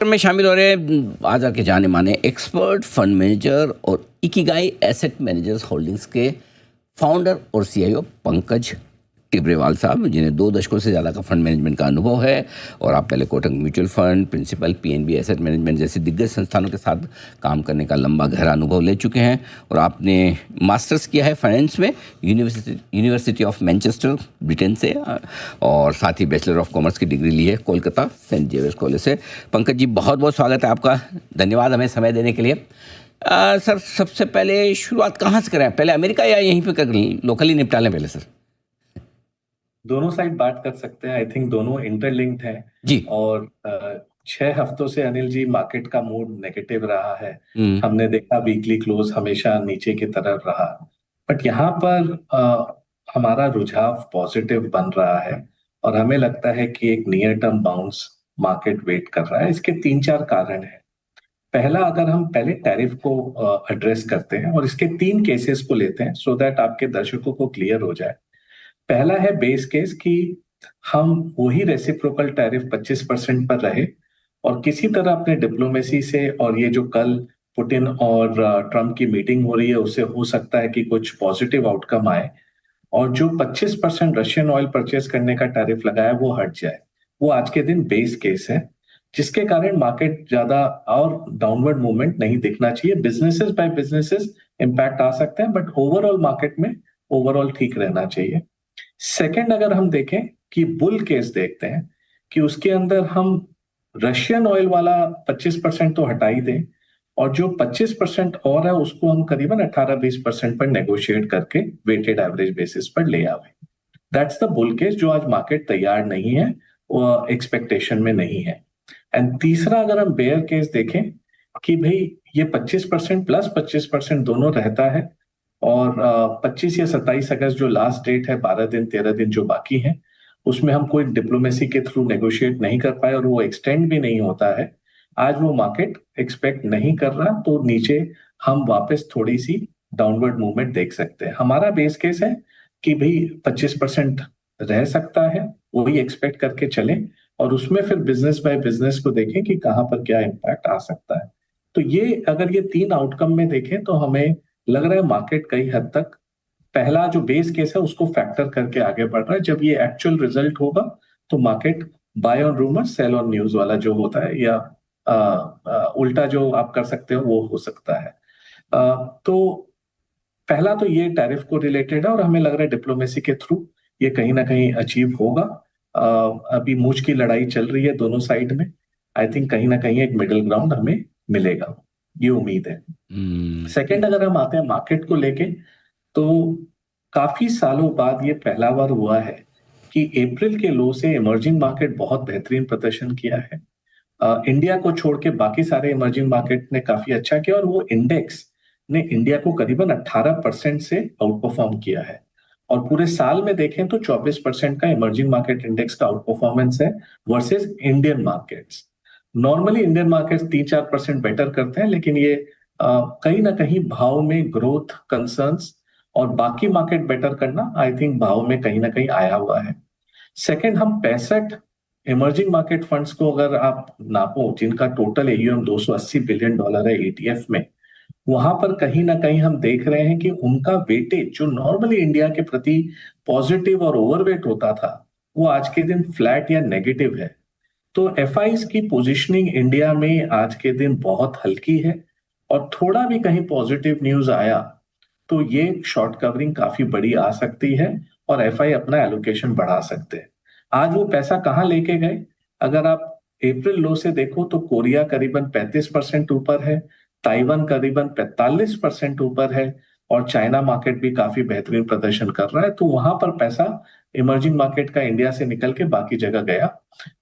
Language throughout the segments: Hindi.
में शामिल हो रहे बाजार के जाने माने एक्सपर्ट फंड मैनेजर और इकिगाई एसेट मैनेजर्स होल्डिंग्स के फाउंडर और सीईओ पंकज टिब्रेवाल साहब, जिन्हें 2 दशकों से ज़्यादा का फंड मैनेजमेंट का अनुभव है। और आप पहले Kotak mutual fund, Principal, PNB asset management जैसे दिग्गज संस्थानों के साथ काम करने का लंबा गहरा अनुभव ले चुके हैं। और आपने मास्टर्स किया है फाइनेंस में यूनिवर्सिटी ऑफ मैनचेस्टर ब्रिटेन से, और साथ ही बैचलर ऑफ कॉमर्स की डिग्री ली है कोलकाता सेंट जेवियर्स कॉलेज से। पंकज जी, बहुत बहुत स्वागत है आपका। धन्यवाद हमें समय देने के लिए। सर, सबसे पहले शुरुआत कहाँ से करें? पहले अमेरिका या यहीं पे कर लोकली निपटा लें पहले सर? दोनों साइड बात कर सकते हैं। आई थिंक दोनों इंटरलिंक्ड हैं जी। और 6 हफ्तों से अनिल जी मार्केट का मूड नेगेटिव रहा है। हमने देखा वीकली क्लोज हमेशा नीचे की तरफ रहा, बट यहाँ पर हमारा रुझाव पॉजिटिव बन रहा है और हमें लगता है कि एक near term bounce market wait कर रहा है। इसके 3-4 कारण हैं। पहला, अगर हम पहले टैरिफ को एड्रेस करते हैं और इसके 3 केसेस को लेते हैं सो दैट आपके दर्शकों को क्लियर हो जाए। पहला है बेस केस कि हम वही रेसिप्रोकल टैरिफ 25% पर रहे और किसी तरह अपने डिप्लोमेसी से, और ये जो कल पुतिन और ट्रम्प की मीटिंग हो रही है उससे हो सकता है कि कुछ पॉजिटिव आउटकम आए और जो 25% रशियन ऑयल परचेज करने का टैरिफ लगाया वो हट जाए। वो आज के दिन बेस केस है, जिसके कारण मार्केट ज्यादा और डाउनवर्ड मूवमेंट नहीं दिखना चाहिए। बिजनेसेस बाय बिजनेसेस इंपैक्ट आ सकते हैं, बट ओवरऑल मार्केट में ओवरऑल ठीक रहना चाहिए। सेकंड, अगर हम देखें कि बुल केस देखते हैं कि उसके अंदर हम रशियन ऑयल वाला 25% तो हटा ही दें और जो 25% और है उसको हम करीबन 18-20% पर नेगोशिएट करके वेटेड एवरेज बेसिस पर ले आवे। दैट्स द बुल केस जो आज मार्केट तैयार नहीं है, वो एक्सपेक्टेशन में नहीं है। एंड तीसरा, अगर हम बेयर केस देखें कि भाई ये 25% प्लस 25% दोनों रहता है और 25 या 27 अगस्त जो लास्ट डेट है, 12 दिन 13 दिन जो बाकी है, उसमें हम कोई डिप्लोमेसी के थ्रू नेगोशिएट नहीं कर पाए और वो एक्सटेंड भी नहीं होता है। आज वो मार्केट एक्सपेक्ट नहीं कर रहा, तो नीचे हम वापस थोड़ी सी डाउनवर्ड मूवमेंट देख सकते हैं। हमारा बेस केस है कि भाई 25% रह सकता है, वही एक्सपेक्ट करके चलें और उसमें फिर बिजनेस बाय बिजनेस को देखें कि कहां पर क्या इंपैक्ट आ सकता है। तो ये अगर ये 3 आउटकम में देखें तो हमें लग रहा है मार्केट कई हद तक पहला जो बेस केस है उसको फैक्टर करके आगे बढ़ रहा है। जब ये एक्चुअल रिजल्ट होगा तो market buy on rumour sell on news वाला जो होता है, या उल्टा जो आप कर सकते हो वो हो सकता है। तो पहला तो ये टैरिफ को रिलेटेड है और हमें लग रहा है डिप्लोमेसी के थ्रू ये कहीं ना कहीं अचीव होगा। अभी मूंछ की लड़ाई चल रही है दोनों साइड में। आई थिंक कहीं ना कहीं एक मिडिल ग्राउंड हमें मिलेगा, ये उम्मीद है। सेकंड, अगर हम आते हैं मार्केट को लेके, तो काफी सालों बाद ये पहला बार हुआ है कि अप्रैल के लो से इमर्जिंग मार्केट बहुत बेहतरीन प्रदर्शन किया है। इंडिया को छोड़ के बाकी सारे इमर्जिंग मार्केट ने काफी अच्छा किया और वो इंडेक्स ने इंडिया को करीबन 18% से आउट परफॉर्म किया है। और पूरे साल में देखें तो 24% का इमर्जिंग मार्केट इंडेक्स का आउट परफॉर्मेंस है versus Indian markets. Normally Indian markets 3-4% better करते हैं, लेकिन ये कहीं ना कहीं भाव में ग्रोथ कंसर्न्स और बाकी मार्केट बेटर करना आई थिंक भाव में कहीं ना कहीं आया हुआ है। सेकंड, हम 65 इमर्जिंग मार्केट फंड्स को अगर आप नापो, जिनका टोटल एयूएम $280 बिलियन है ईटीएफ में, वहां पर कहीं ना कहीं हम देख रहे हैं कि उनका वेटेज जो नॉर्मली इंडिया के प्रति पॉजिटिव और ओवरवेट होता था, वो आज के दिन फ्लैट या नेगेटिव है। तो एफआईज की पोजीशनिंग इंडिया में आज के दिन बहुत हल्की है और थोड़ा भी कहीं पॉजिटिव न्यूज आया तो ये शॉर्ट कवरिंग काफी बड़ी आ सकती है और एफआई अपना एलोकेशन बढ़ा सकते हैं। आज वो पैसा कहाँ लेके गए? अगर आप अप्रैल लो से देखो तो कोरिया करीबन 35% ऊपर है, ताइवान करीबन 45% ऊपर है और चाइना मार्केट भी काफी बेहतरीन प्रदर्शन कर रहा है। तो वहां पर पैसा इमर्जिंग मार्केट का इंडिया से निकल के बाकी जगह गया।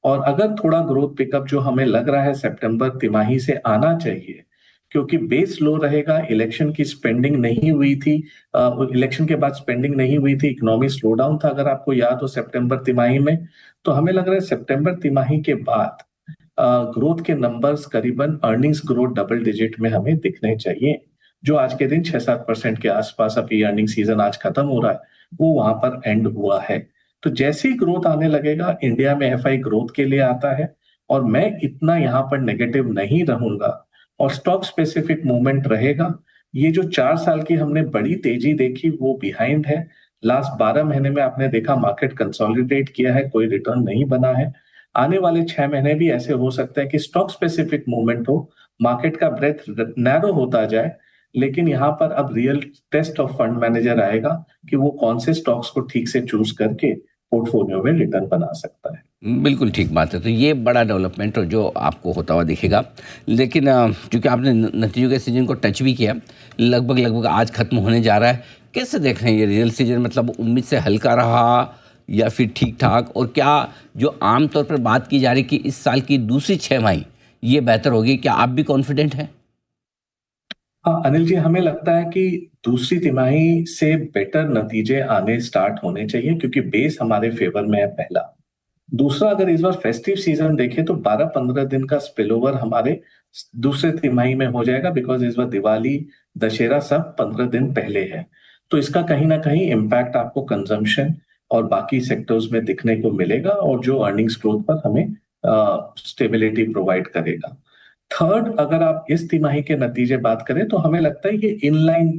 और अगर थोड़ा ग्रोथ पिकअप जो हमें लग रहा है सितंबर तिमाही से आना चाहिए, क्योंकि बेस लो रहेगा, इलेक्शन की स्पेंडिंग नहीं हुई थी, इलेक्शन के बाद स्पेंडिंग नहीं हुई थी, इकोनॉमी स्लो डाउन था अगर आपको याद हो सितंबर तिमाही में। तो हमें लग रहा है सितंबर तिमाही के बाद ग्रोथ के नंबर्स करीबन अर्निंग्स ग्रोथ डबल डिजिट में हमें दिखने चाहिए, जो आज के दिन 6-7% के आसपास, अभी अर्निंग सीजन आज खत्म हो रहा है, वो वहां पर एंड हुआ है। तो जैसे ही ग्रोथ आने लगेगा, इंडिया में एफआई ग्रोथ के लिए आता है और मैं इतना यहाँ पर नेगेटिव नहीं रहूंगा और स्टॉक स्पेसिफिक मूवमेंट रहेगा। ये जो 4 साल की हमने बड़ी तेजी देखी वो बिहाइंड है। लास्ट 12 महीने में आपने देखा मार्केट कंसोलिडेट किया है, कोई रिटर्न नहीं बना है। आने वाले 6 महीने भी ऐसे हो सकते हैं कि स्टॉक स्पेसिफिक मूवमेंट हो, मार्केट का ब्रेथ नैरो होता जाए, लेकिन यहाँ पर अब real test of fund manager आएगा कि वो कौन से स्टॉक्स को ठीक से चूज करके पोर्टफोलियो में रिटर्न बना सकता है। बिल्कुल ठीक बात है। तो ये बड़ा डेवलपमेंट और जो आपको होता हुआ दिखेगा। लेकिन चूंकि आपने नतीजों के सीजन को टच भी किया, लगभग लगभग आज खत्म होने जा रहा है, कैसे देख रहे हैं ये रियल सीजन? मतलब उम्मीद से हल्का रहा या फिर ठीक ठाक? और क्या जो आमतौर पर बात की जा रही कि इस साल की दूसरी 6 माही ये बेहतर होगी, क्या आप भी कॉन्फिडेंट हैं? हाँ अनिल जी, हमें लगता है कि दूसरी तिमाही से बेटर नतीजे आने स्टार्ट होने चाहिए क्योंकि बेस हमारे फेवर में है पहला। दूसरा, अगर इस बार फेस्टिव सीजन देखें तो 12-15 दिन का स्पिल ओवर हमारे दूसरे तिमाही में हो जाएगा, बिकॉज इस बार दिवाली, दशहरा सब 15 दिन पहले है। तो इसका कहीं ना कहीं इम्पैक्ट आपको कंजम्पशन और बाकी सेक्टर्स में दिखने को मिलेगा और जो अर्निंग्स ग्रोथ पर हमें स्टेबिलिटी प्रोवाइड करेगा। थर्ड, अगर आप इस तिमाही के नतीजे बात करें तो हमें लगता है ये इनलाइन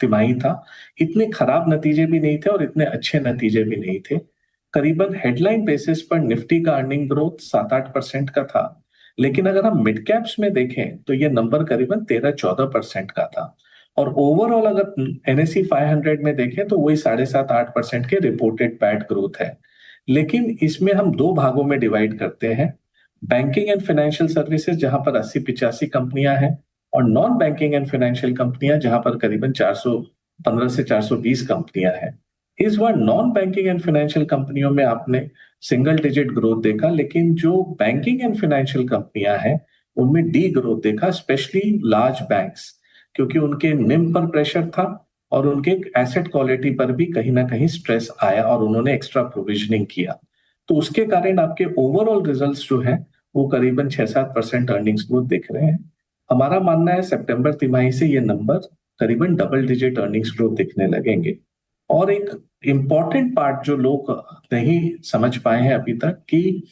तिमाही था। इतने खराब नतीजे भी नहीं थे और इतने अच्छे नतीजे भी नहीं थे। करीबन हेडलाइन बेसिस पर निफ्टी का अर्निंग ग्रोथ 7-8% का था, लेकिन अगर हम मिड कैप्स में देखें तो ये नंबर करीबन 13-14% का था। और ओवरऑल अगर एनएसई 500 में देखें तो वही 7.5-8% के रिपोर्टेड पैट ग्रोथ है। लेकिन इसमें हम दो भागों में डिवाइड करते हैं, बैंकिंग एंड फाइनेंशियल सर्विसेज जहां पर 80-85 कंपनियां हैं, और नॉन बैंकिंग एंड फाइनेंशियल कंपनियां जहां पर करीबन 415 से 420 कंपनियां हैं। इस बार नॉन बैंकिंग एंड फाइनेंशियल कंपनियों में आपने सिंगल डिजिट ग्रोथ देखा, लेकिन जो बैंकिंग एंड फाइनेंशियल कंपनियां हैं उनमें डी ग्रोथ देखा, स्पेशली लार्ज बैंक्स, क्योंकि उनके निम पर प्रेशर था और उनके एसेट क्वालिटी पर भी कहीं ना कहीं स्ट्रेस आया और उन्होंने एक्स्ट्रा प्रोविजनिंग किया। तो उसके कारण आपके ओवरऑल रिजल्ट्स जो हैं वो करीबन 6-7% अर्निंग्स ग्रोथ दिख रहे हैं। हमारा मानना है सितंबर तिमाही से ये नंबर करीबन डबल डिजिट अर्निंग्स ग्रोथ दिखने लगेंगे। और एक इम्पॉर्टेंट पार्ट जो लोग नहीं समझ पाए हैं अभी तक कि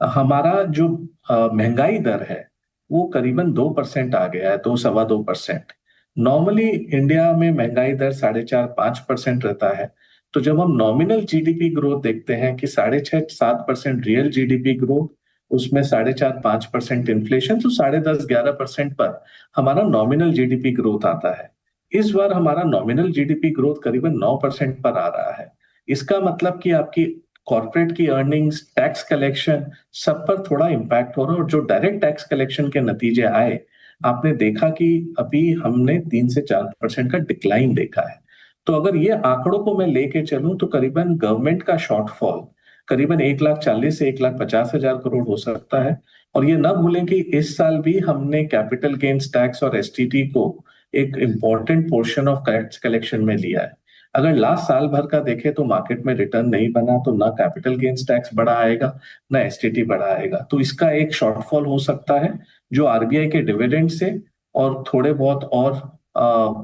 हमारा जो महंगाई दर है वो करीबन 2% आ गया है, 2-2.25%। नॉर्मली इंडिया में महंगाई दर 4.5-5% रहता है। तो जब हम नॉमिनल जीडीपी ग्रोथ देखते हैं कि 6.5-7% रियल जीडीपी ग्रोथ, उसमें 4.5-5% इन्फ्लेशन, तो 10.5-11% पर हमारा नॉमिनल जीडीपी ग्रोथ आता है। इस बार हमारा नॉमिनल जीडीपी ग्रोथ करीबन 9% पर आ रहा है। इसका मतलब कि आपकी कॉर्पोरेट की अर्निंग्स, टैक्स कलेक्शन, सब पर थोड़ा इम्पैक्ट हो रहा है। और जो डायरेक्ट टैक्स कलेक्शन के नतीजे आए, आपने देखा कि अभी हमने 3 से 4% का डिक्लाइन देखा है। तो अगर ये आंकड़ों को मैं लेके चलूं तो करीबन गवर्नमेंट का शॉर्टफॉल करीबन 1,40,000 से 1,50,000 करोड़ हो सकता है। और ये ना भूलें कि इस साल भी हमने कैपिटल गेन्स टैक्स और एसटीटी को एक important portion of tax collection में लिया है। अगर लास्ट साल भर का देखें तो मार्केट में रिटर्न नहीं बना, तो ना कैपिटल गेन्स टैक्स बढ़ा आएगा ना एसटीटी बढ़ा आएगा। तो इसका एक शॉर्टफॉल हो सकता है जो आरबीआई के डिविडेंड से और थोड़े बहुत और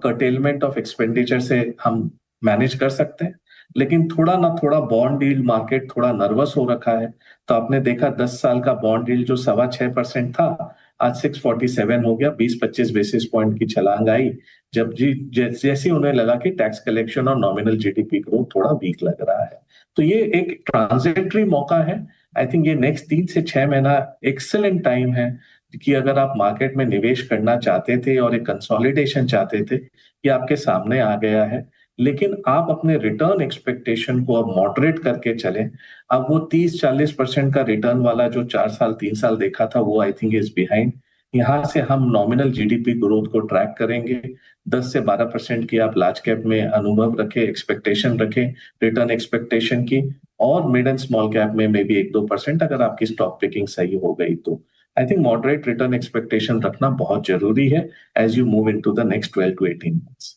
कर्टेलमेंट ऑफ एक्सपेंडिचर से हम मैनेज कर सकते हैं। लेकिन थोड़ा ना थोड़ा बॉन्ड यील्ड मार्केट थोड़ा नर्वस हो रखा है। तो आपने देखा 10 साल का बॉन्ड यील्ड जो 6.25% था, आज 647 हो गया, 20-25 बेसिस पॉइंट की छलांग आई। जब जैसे उन्हें लगा कि टैक्स कलेक्शन और नॉमिनल जीडीपी ग्रोथ थोड़ा वीक लग रहा है। तो ये एक ट्रांजिटरी मौका है। आई थिंक ये नेक्स्ट 3 से 6 महीना एक्सेलेंट टाइम है कि अगर आप मार्केट में निवेश करना चाहते थे और एक कंसोलिडेशन चाहते थे, ये आपके सामने आ गया है। लेकिन आप अपने रिटर्न एक्सपेक्टेशन को अब मॉडरेट करके चलें। अब वो 30-40% का रिटर्न वाला जो 4 साल 3 साल देखा था वो आई थिंक इज बिहाइंड। यहाँ से हम नॉमिनल जीडीपी ग्रोथ को ट्रैक करेंगे। 10 से 12% की आप लार्ज कैप में अनुभव रखें, एक्सपेक्टेशन रखें रिटर्न एक्सपेक्टेशन की। और मिड एंड स्मॉल कैप में मे बी 1-2% अगर आपकी स्टॉक पिकिंग सही हो गई तो I think moderate return expectation रखना बहुत जरूरी है as you move into the next 12 to 18 months।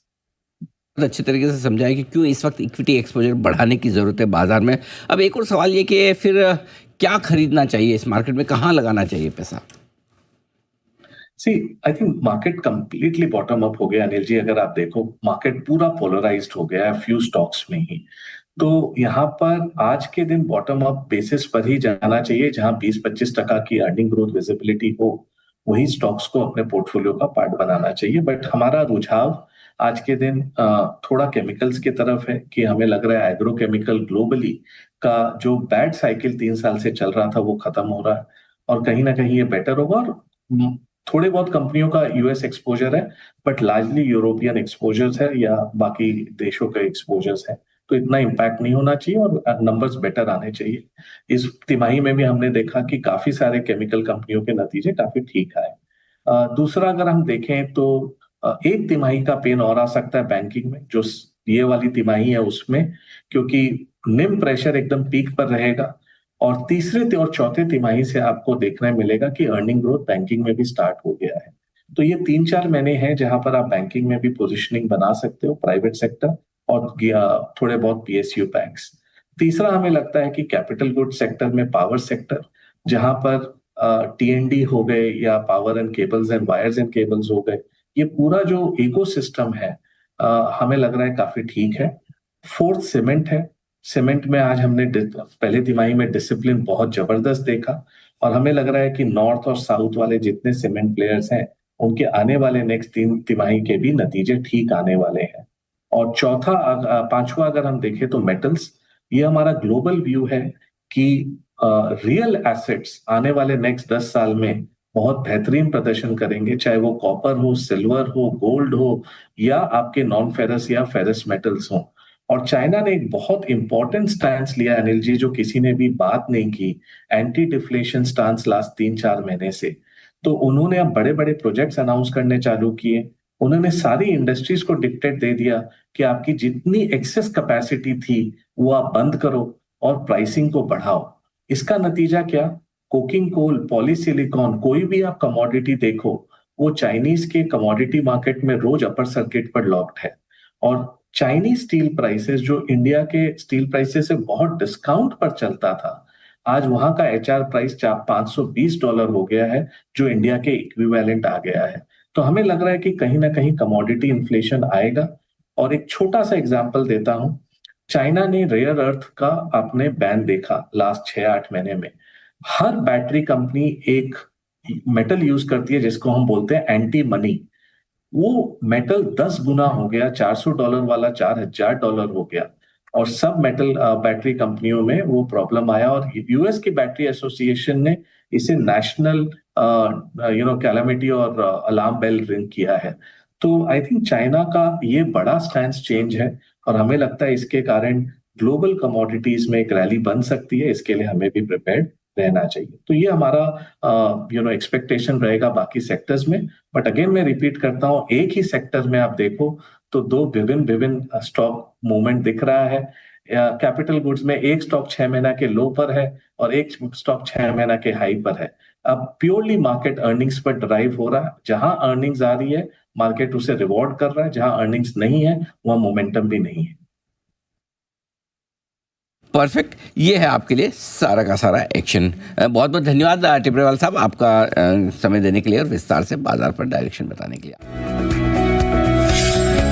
बहुत अच्छे तरीके से समझाया कि क्यों इस वक्त इक्विटी एक्सपोजर बढ़ाने की ज़रूरत है बाजार में। अब एक और सवाल ये कि फिर क्या खरीदना चाहिए इस मार्केट में, कहाँ लगाना चाहिए पैसा? See, I think market completely bottom up हो गया अनिल जी। अगर आप देखो मार्केट पूरा पोलराइज्ड हो गया है फ्यू स्टॉक्स में ही। तो यहाँ पर आज के दिन बॉटम अप बेसिस पर ही जाना चाहिए, जहां 20-25% की अर्निंग ग्रोथ विजिबिलिटी हो, वही स्टॉक्स को अपने पोर्टफोलियो का पार्ट बनाना चाहिए। बट हमारा रुझाव आज के दिन थोड़ा केमिकल्स की तरफ है, कि हमें लग रहा है एग्रोकेमिकल ग्लोबली का जो बैड साइकिल 3 साल से चल रहा था वो खत्म हो रहा है, और कहीं ना कहीं ये बेटर होगा। और थोड़े बहुत कंपनियों का यूएस एक्सपोजर है, बट लार्जली यूरोपियन एक्सपोजर्स है या बाकी देशों के एक्सपोजर्स है, तो इतना इम्पैक्ट नहीं होना चाहिए और नंबर्स बेटर आने चाहिए। इस तिमाही में भी हमने देखा कि काफी सारे केमिकल कंपनियों के नतीजे काफी ठीक आए। दूसरा अगर हम देखें तो एक तिमाही का पेन और आ सकता है बैंकिंग में, जो ये वाली तिमाही है उसमें, क्योंकि निम प्रेशर एकदम पीक पर रहेगा। और तीसरे और चौथे तिमाही से आपको देखने मिलेगा कि अर्निंग ग्रोथ बैंकिंग में भी स्टार्ट हो गया है। तो ये 3-4 महीने हैं जहां पर आप बैंकिंग में भी पोजिशनिंग बना सकते हो, प्राइवेट सेक्टर और थोड़े बहुत पीएसयू बैंक्स। तीसरा हमें लगता है कि कैपिटल गुड्स सेक्टर में पावर सेक्टर, जहां पर टीएनडी हो गए या power and cables and wires and cables हो गए, ये पूरा जो इकोसिस्टम है हमें लग रहा है काफी ठीक है। फोर्थ सीमेंट है। सीमेंट में आज हमने पहले तिमाही में डिसिप्लिन बहुत जबरदस्त देखा, और हमें लग रहा है कि नॉर्थ और साउथ वाले जितने सीमेंट प्लेयर्स हैं, उनके आने वाले नेक्स्ट 3 तिमाही के भी नतीजे ठीक आने वाले हैं। और पांचवा अगर हम देखें तो मेटल्स, ये हमारा ग्लोबल व्यू है कि रियल एसेट्स आने वाले नेक्स्ट 10 साल में बहुत बेहतरीन प्रदर्शन करेंगे, चाहे वो कॉपर हो, सिल्वर हो, गोल्ड हो, या आपके नॉन फेरस या फेरस मेटल्स हो। और चाइना ने एक बहुत इंपॉर्टेंट स्टैंस लिया अनिल जी, जो किसी ने भी बात नहीं की, एंटी डिफ्लेशन स्टांस लास्ट 3-4 महीने से। तो उन्होंने अब बड़े बड़े प्रोजेक्ट्स अनाउंस करने चालू किए। उन्होंने सारी इंडस्ट्रीज को डिक्टेट दे दिया कि आपकी जितनी एक्सेस कैपेसिटी थी वो आप बंद करो और प्राइसिंग को बढ़ाओ। इसका नतीजा क्या? कोकिंग कोल, पॉलीसिलिकॉन, कोई भी आप कमोडिटी देखो, वो चाइनीज के कमोडिटी मार्केट में रोज अपर सर्किट पर लॉक्ड है। और चाइनीज स्टील प्राइसेस, जो इंडिया के स्टील प्राइसेस से बहुत डिस्काउंट पर चलता था, आज वहां का एचआर प्राइस $520 हो गया है, जो इंडिया के इक्विवेलेंट आ गया है। तो हमें लग रहा है कि कहीं ना कहीं कमोडिटी इन्फ्लेशन आएगा। और एक छोटा सा एग्जांपल देता हूं, चाइना ने रेयर अर्थ का आपने बैन देखा लास्ट 6-8 महीने में। हर बैटरी कंपनी एक मेटल यूज करती है जिसको हम बोलते हैं एंटी मनी। वो मेटल 10 गुना हो गया, $400 वाला $4000 हो गया। और सब मेटल बैटरी कंपनियों में वो प्रॉब्लम आया, और यूएस की बैटरी एसोसिएशन ने इसे नेशनल कैलामिटी और अलार्म बेल रिंग किया है। तो आई थिंक चाइना का ये बड़ा स्टैंड चेंज है, और हमें लगता है इसके कारण ग्लोबल कमोडिटीज में एक रैली बन सकती है। इसके लिए हमें भी प्रिपेयर्ड रहना चाहिए। तो ये हमारा एक्सपेक्टेशन रहेगा बाकी सेक्टर्स में। बट अगेन मैं रिपीट करता हूं, एक ही सेक्टर में आप देखो तो दो विभिन्न विभिन्न स्टॉक मूवमेंट दिख रहा है। कैपिटल गुड्स में एक स्टॉक 6 महीना के लो पर है और एक स्टॉक 6 महीना के हाई पर है। अब प्योरली मार्केट अर्निंग्स पर ड्राइव हो रहा है। जहां अर्निंग्स आ रही है मार्केट उसे रिवॉर्ड कर रहा है, जहां अर्निंग्स नहीं है वहां मोमेंटम भी नहीं है। परफेक्ट, ये है आपके लिए सारा का सारा एक्शन। बहुत बहुत धन्यवाद टिब्रेवाल साहब, आपका समय देने के लिए और विस्तार से बाजार पर डायरेक्शन बताने के लिए।